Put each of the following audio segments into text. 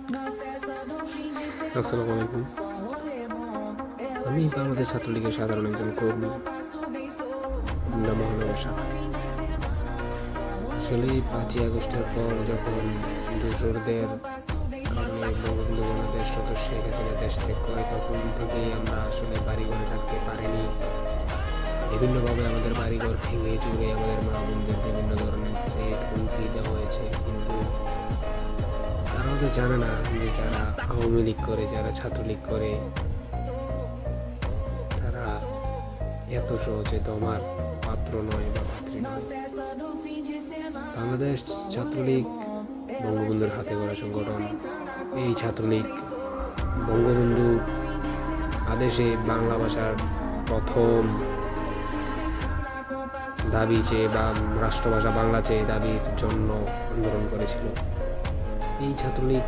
আসসালামু আলাইকুম। আমি বাংলাদেশ ছাত্রলীগের সাধারণ একজন কর্মী, কুমিল্লা মহানগর শাখা। আসলে 5ই আগস্টের পর যখন দোসরদের কারণে বঙ্গবন্ধু বাংলাদেশ শেখ হাসিনা দেশ ত্যাগ করে, তখন থেকেই আমরা আসলে বাড়িঘরে থাকতে পারিনি। বিভিন্নভাবে আমাদের বাড়িঘর ভেঙে চুরে আমাদের মা বোনদের বিভিন্ন ধরনের থ্রেট হুমকি দেওয়া হয়েছে। কিন্তু তারা তো জানে না যে যারা আওয়ামী লীগ করে, যারা ছাত্রলীগ করে, তারা এত সহজে দমার পাত্র নয় বা পাত্রী নয়। বাংলাদেশ ছাত্রলীগ বঙ্গবন্ধুর হাতে গড়া সংগঠন। এই ছাত্রলীগ বঙ্গবন্ধু আদেশে বাংলা ভাষার প্রথম দাবি চেয়ে বা রাষ্ট্রভাষা বাংলা চেয়ে দাবির জন্য আন্দোলন করেছিল। এই ছাত্রলীগ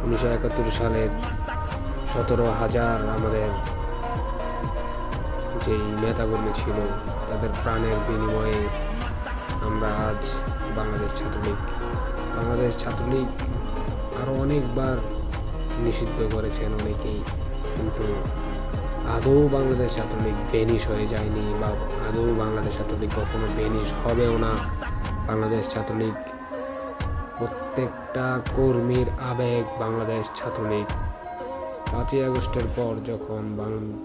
1971 সালের 17,000 আমাদের যেই নেতাকর্মী ছিল, তাদের প্রাণের বিনিময়ে আমরা আজ বাংলাদেশ ছাত্রলীগ আরও অনেকবার নিষিদ্ধ করেছেন অনেকেই, কিন্তু আদৌ বাংলাদেশ ছাত্রলীগ বেনিশ হয়ে যায়নি বা আদৌ বাংলাদেশ ছাত্রলীগ কখনো বেনিশ হবেও না। বাংলাদেশ ছাত্রলীগ প্রত্যেকটা কর্মীর আবেগ। বাংলাদেশ ছাত্রলীগ 5ই আগস্টের পর যখন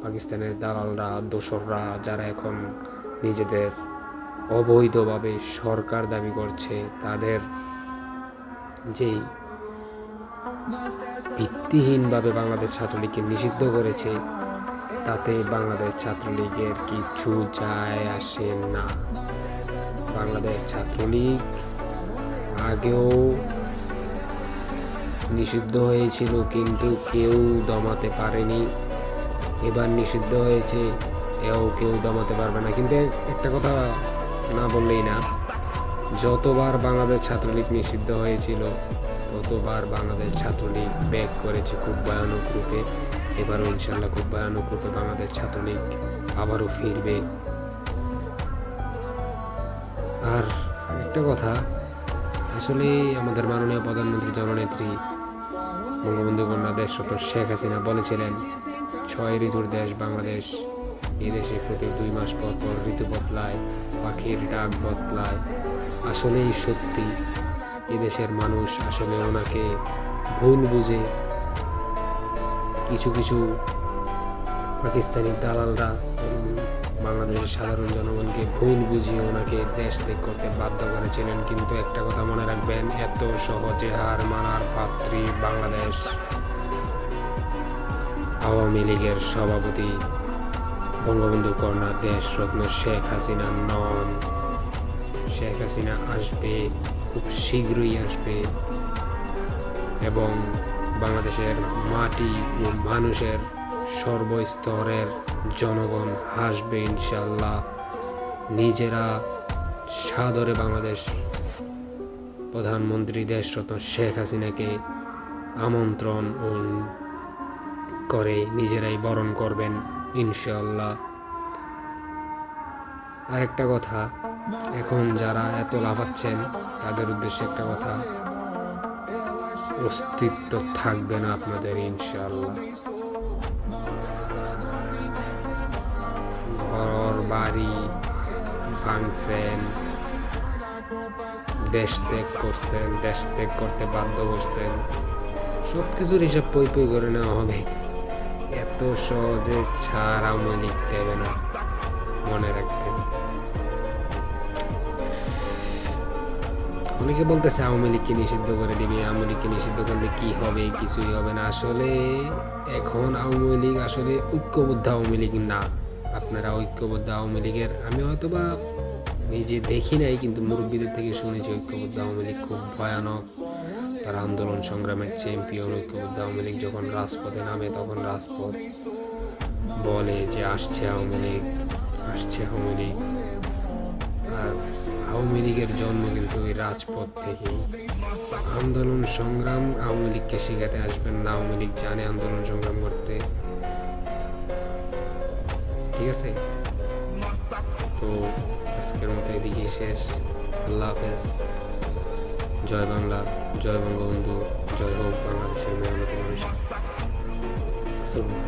পাকিস্তানের দালালরা, দোসররা, যারা এখন নিজেদের অবৈধভাবে সরকার দাবি করছে, তাদের যেই ভিত্তিহীনভাবে বাংলাদেশ ছাত্রলীগকে নিষিদ্ধ করেছে, তাতে বাংলাদেশ ছাত্রলীগের কিছু যায় আসে না। বাংলাদেশ ছাত্রলীগ আগেও নিষিদ্ধ হয়েছিল, কিন্তু কেউ দমাতে পারেনি। এবার নিষিদ্ধ হয়েছে, এও কেউ দমাতে পারবে না। কিন্তু একটা কথা না বললেই না, যতবার বাংলাদেশ ছাত্রলীগ নিষিদ্ধ হয়েছিল, ততবার বাংলাদেশ ছাত্রলীগ ব্যাক করেছে খুব ভয়ানক রূপে। এবারও ইনশাল্লাহ খুব ভয়ানক রূপে বাংলাদেশ ছাত্রলীগ আবারও ফিরবে। আর একটা কথা, আসলে আমাদের মাননীয় প্রধানমন্ত্রী জননেত্রী বঙ্গবন্ধু কন্যা দেশরত্ন শেখ হাসিনা বলেছিলেন, 6 ঋতুর দেশ বাংলাদেশ। এই দেশে প্রতি 2 মাস পর পর ঋতু বদলায়, পাখির ডাক বদলায়। আসলেই সত্যি, এদেশের মানুষ আসলে ওনাকে ভুল বুঝে, কিছু কিছু পাকিস্তানি দালালরা বাংলাদেশের সাধারণ জনগণকে ভুল বুঝিয়ে ওনাকে দেশ ত্যাগ করতে বাধ্য করেছিলেন। কিন্তু একটা কথা মনে রাখবেন, এত সহজে হার মানার পাত্রী বাংলাদেশ আওয়ামী লীগের সভাপতি বঙ্গবন্ধু কন্যা দেশরত্ন শেখ হাসিনা নন। শেখ হাসিনা আসবে, খুব শীঘ্রই আসবে, এবং বাংলাদেশের মাটি ও মানুষের সর্বস্তরের জনগণ হাসবে ইনশাল্লাহ। নিজেরা সাদরে বাংলাদেশ প্রধানমন্ত্রী দেশরত্ন শেখ হাসিনাকে আমন্ত্রণ করে নিজেরাই বরণ করবেন ইনশাল্লাহ। আরেকটা কথা, এখন যারা এত লাফাচ্ছেন, তাদের উদ্দেশ্যে একটা কথা, অস্তিত্ব থাকবে না আপনাদের ইনশাল্লাহ। ঘর বাড়ি ভাঙছেন, দেশ ত্যাগ করছেন, দেশ ত্যাগ করতে বাধ্য করছেন, সবকিছুর হিসাব পই পই করে নেওয়া হবে। এত সহজে ছাড় আওয়ামী লীগ দেবে না, মনে রাখবেন। অনেকে বলতেছে আওয়ামী লীগকে নিষিদ্ধ করে দিবে, আওয়ামী লীগকে নিষিদ্ধ করলে কি হবে, কিছুই হবে না। আসলে এখন আওয়ামী লীগ আসলে ঐক্যবদ্ধ আওয়ামী লীগ না। আপনারা ঐক্যবদ্ধ আওয়ামী লীগের, আমি হয়তো বা নিজে দেখি নাই, কিন্তু মুরব্বীদের থেকে শুনেছি ঐক্যবদ্ধ আওয়ামী লীগ খুব ভয়ানক। তারা আন্দোলন সংগ্রামের চ্যাম্পিয়ন। ঐক্যবদ্ধ আওয়ামী লীগ যখন রাজপথে নামে, তখন রাজপথ বলে যে আসছে আওয়ামী লীগ, আসছে আওয়ামী লীগ। আর আওয়ামী লীগের জন্ম কিন্তু ওই রাজপথ থেকেই। আন্দোলন সংগ্রাম আওয়ামী লীগকে শেখাতে আসবেন না, আওয়ামী লীগ জানে আন্দোলন সংগ্রাম করতে। ঠিক আছে, তো আজকের মতো এদিকে শেষ। আল্লাহ হাফেজ। জয় বাংলা, জয় বঙ্গবন্ধু, জয় হোক বাংলাদেশ। চলবো।